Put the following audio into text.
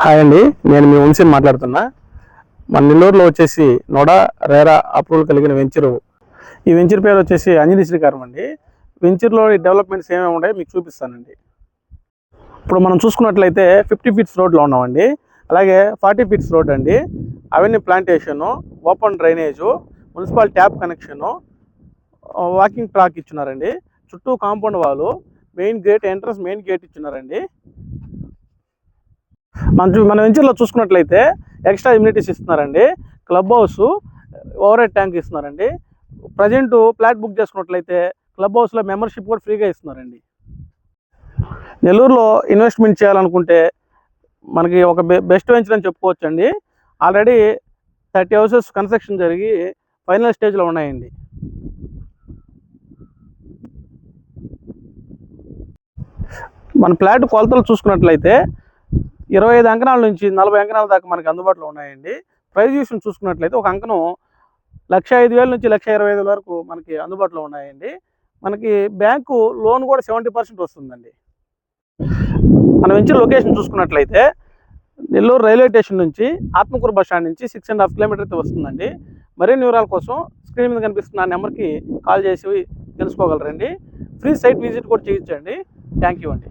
Hi అండి, నేను మీ వంశీని మాట్లాడుతున్నా. మన నెల్లూరులో వచ్చేసి నోడా రేరా అప్రూవల్ కలిగిన వెంచరు. ఈ వెంచర్ పేరు వచ్చేసి అంజనీ శ్రీకారం అండి. వెంచర్లో డెవలప్మెంట్స్ ఏమేమి ఉంటాయో మీకు చూపిస్తానండి. ఇప్పుడు మనం చూసుకున్నట్లయితే 50 ఫీట్స్ రోడ్లో ఉన్నామండి. అలాగే 40 ఫీట్స్ రోడ్ అండి. అవన్నీ plantation, open drainage, municipal tap connection, walking track ఇచ్చున్నారండి. చుట్టూ compound wall, main gate, entrance main gate ఇచ్చున్నారండి. మన వెంచర్లో చూసుకున్నట్లయితే ఎక్స్ట్రా ఇమ్యూనిటీస్ ఇస్తున్నారండి. Club house, over head tank ఇస్తున్నారండి. ప్రజెంట్ ఫ్లాట్ బుక్ చేసుకున్నట్లయితే క్లబ్ హౌస్లో మెంబర్షిప్ కూడా ఫ్రీగా ఇస్తున్నారండి. నెల్లూరులో ఇన్వెస్ట్మెంట్ చేయాలనుకుంటే మనకి ఒక బెస్ట్ వెంచర్ అని చెప్పుకోవచ్చండి. ఆల్రెడీ 30 హౌసెస్ కన్స్ట్రక్షన్ జరిగి ఫైనల్ స్టేజ్లో ఉన్నాయండి. మన ఫ్లాట్ కొలతలు చూసుకున్నట్లయితే 25 అంకణాల నుంచి 40 అంకణాల దాకా మనకి అందుబాటులో ఉన్నాయండి. ప్రైస్ విషయం చూసుకున్నట్లయితే ఒక అంకణం 1,05,000 నుంచి 1,25,000 వరకు మనకి అందుబాటులో ఉన్నాయండి. మనకి బ్యాంకు లోన్ కూడా 70% వస్తుందండి. మన వెంచర్ లొకేషన్ చూసుకున్నట్లయితే నెల్లూరు రైల్వే స్టేషన్ నుంచి ఆత్మకూరు బస్ స్టాండ్ నుంచి 6.5 కిలోమీటర్తో వస్తుందండి. మరిన్ని వివరాల కోసం స్క్రీన్ మీద కనిపిస్తున్న నెంబర్కి కాల్ చేసి తెలుసుకోగలరండి. ఫ్రీ సైట్ విజిట్ కూడా చేయించండి. థ్యాంక్ యూ అండి.